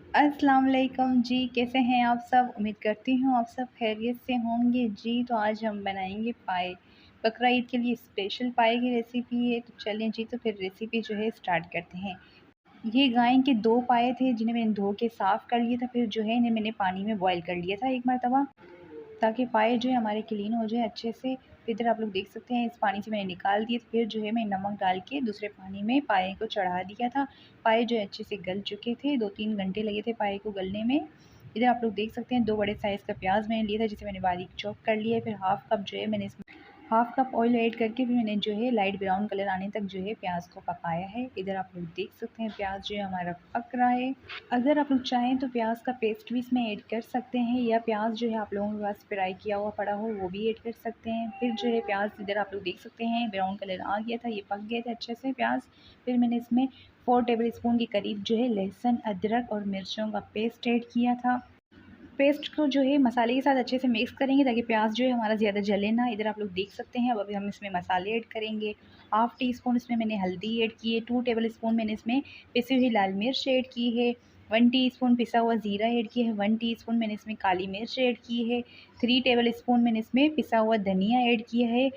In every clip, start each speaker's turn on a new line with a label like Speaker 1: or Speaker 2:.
Speaker 1: अस्सलाम वालेकुम जी, कैसे हैं आप सब? उम्मीद करती हूँ आप सब खैरियत से होंगे। जी, तो आज हम बनाएँगे पाए। बकरा ईद के लिए स्पेशल पाए की रेसिपी है, तो चलें जी, तो फिर रेसिपी जो है स्टार्ट करते हैं। ये गाय के 2 पाए थे जिन्हें मैंने धो के साफ़ कर लिया था, फिर जो है इन्हें मैंने पानी में बॉयल कर लिया था एक मरतबा, ताकि पाए जो है हमारे क्लीन हो जाए अच्छे से। इधर आप लोग देख सकते हैं इस पानी से मैंने निकाल दिए, फिर जो है मैं नमक डाल के दूसरे पानी में पाए को चढ़ा दिया था। पाए जो है अच्छे से गल चुके थे, 2-3 घंटे लगे थे पाए को गलने में। इधर आप लोग देख सकते हैं 2 बड़े साइज़ का प्याज मैंने लिया था, जिसे मैंने बारीक चॉप कर लिया है। फिर हाफ़ कप जो है मैंने इसमें हाफ़ कप ऑयल ऐड करके फिर मैंने जो है लाइट ब्राउन कलर आने तक जो है प्याज को पकाया है। इधर आप लोग देख सकते हैं प्याज जो है हमारा पक रहा है। अगर आप लोग चाहें तो प्याज का पेस्ट भी इसमें ऐड कर सकते हैं, या प्याज जो है आप लोगों के पास फ्राई किया हुआ पड़ा हो वो भी ऐड कर सकते हैं। फिर जो है प्याज इधर आप लोग देख सकते हैं ब्राउन कलर आ गया था, ये पक गए थे अच्छे से प्याज। फिर मैंने इसमें 4 टेबल स्पून के करीब जो है लहसुन, अदरक और मिर्चों का पेस्ट ऐड किया था। पेस्ट को जो है मसाले के साथ अच्छे से मिक्स करेंगे, ताकि प्याज जो है हमारा ज़्यादा जले ना। इधर आप लोग देख सकते हैं अब अभी हम इसमें मसाले ऐड करेंगे। हाफ़ टी स्पून इसमें मैंने हल्दी ऐड की है, 2 टेबल स्पून मैंने इसमें पिसी हुई लाल मिर्च ऐड की है, 1 टीस्पून पिसा हुआ ज़ीरा ऐड किया है, 1 टीस्पून मैंने इसमें काली मिर्च ऐड की है, 3 टेबल स्पून मैंने इसमें पिसा हुआ धनिया ऐड किया है,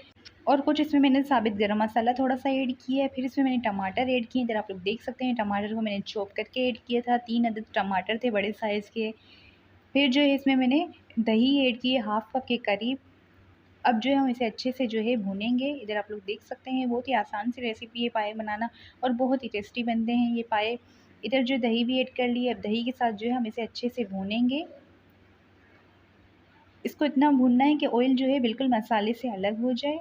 Speaker 1: और कुछ इसमें मैंने साबित गरम मसाला थोड़ा-सा ऐड किया है। फिर इसमें मैंने टमाटर ऐड किए, इधर आप लोग देख सकते हैं टमाटर को मैंने चॉप करके ऐड किया था, 3 अदद टमाटर थे बड़े साइज़ के। फिर जो है इसमें मैंने दही ऐड की है हाफ़ कप के करीब। अब जो है हम इसे अच्छे से जो है भूनेंगे। इधर आप लोग देख सकते हैं बहुत ही आसान सी रेसिपी है पाए बनाना, और बहुत ही टेस्टी बनते हैं ये पाए। इधर जो दही भी ऐड कर ली है, अब दही के साथ जो है हम इसे अच्छे से भूनेंगे। इसको इतना भूनना है कि ऑयल जो है बिल्कुल मसाले से अलग हो जाए।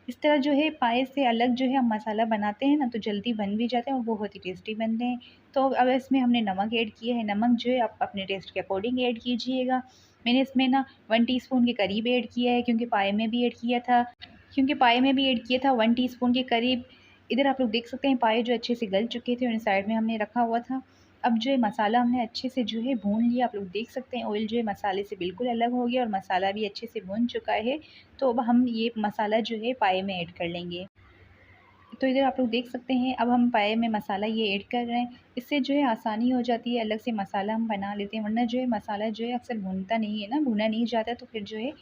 Speaker 1: इस तरह जो है पाए से अलग जो है हम मसाला बनाते हैं ना, तो जल्दी बन भी जाते हैं और बहुत ही टेस्टी बनते हैं। तो अब इसमें हमने नमक ऐड किया है, नमक जो है आप अपने टेस्ट के अकॉर्डिंग ऐड कीजिएगा। मैंने इसमें ना 1 टीस्पून के करीब ऐड किया है, क्योंकि पाए में भी ऐड किया था 1 टीस्पून के करीब। इधर आप लोग देख सकते हैं पाए जो अच्छे से गल चुके थे, उन्हें साइड में हमने रखा हुआ था। अब जो है मसाला हमने अच्छे से जो है भून लिया, आप लोग देख सकते हैं ऑयल जो है मसाले से बिल्कुल अलग हो गया और मसाला भी अच्छे से भुन चुका है। तो अब हम ये मसाला जो है पाए में ऐड कर लेंगे। तो इधर आप लोग देख सकते हैं अब हम पाए में मसाला ये ऐड कर रहे हैं। इससे जो है आसानी हो जाती है, अलग से मसाला हम बना लेते हैं, वरना जो है मसाला जो है अक्सर भुनता नहीं है ना, भुना नहीं जाता, तो फिर जो है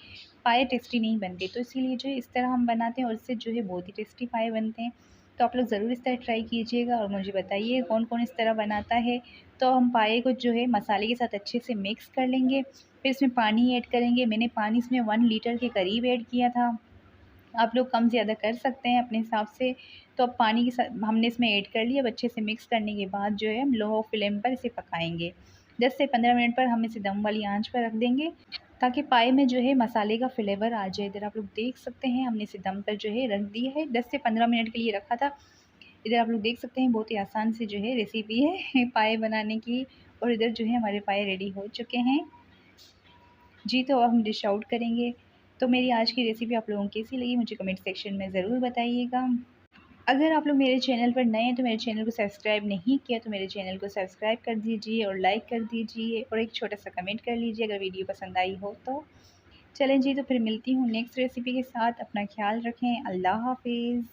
Speaker 1: पाए टेस्टी नहीं बनते। तो इसीलिए जो है इस तरह हम बनाते हैं और इससे जो है बहुत ही टेस्टी पाए बनते हैं। तो आप लोग ज़रूर इस तरह ट्राई कीजिएगा और मुझे बताइए कौन-कौन इस तरह बनाता है। तो हम पाए को जो है मसाले के साथ अच्छे से मिक्स कर लेंगे। फिर इसमें पानी ऐड करेंगे। मैंने पानी इसमें 1 लीटर के करीब ऐड किया था। आप लोग कम ज़्यादा कर सकते हैं अपने हिसाब से। तो अब पानी के साथ हमने इसमें ऐड कर लिया। अब अच्छे से मिक्स करने के बाद जो है हम लो फ्लेम पर इसे पकाएँगे। 10 से 15 मिनट पर हम इसे दम वाली आँच पर रख देंगे, ताकि पाए में जो है मसाले का फ्लेवर आ जाए। इधर आप लोग देख सकते हैं हमने इसे दम पर जो है रख दिया है। 10 से 15 मिनट के लिए रखा था। इधर आप लोग देख सकते हैं बहुत ही आसान सी जो है रेसिपी है पाए बनाने की, और इधर जो है हमारे पाए रेडी हो चुके हैं। जी, तो अब हम डिश आउट करेंगे। तो मेरी आज की रेसिपी आप लोगों को कैसी लगी मुझे कमेंट सेक्शन में ज़रूर बताइएगा। अगर आप लोग मेरे चैनल पर नए हैं तो मेरे चैनल को सब्सक्राइब नहीं किया तो मेरे चैनल को सब्सक्राइब कर दीजिए और लाइक कर दीजिए, और एक छोटा-सा कमेंट कर लीजिए अगर वीडियो पसंद आई हो तो। चलें जी, तो फिर मिलती हूँ नेक्स्ट रेसिपी के साथ। अपना ख़्याल रखें। अल्लाह हाफ़िज़।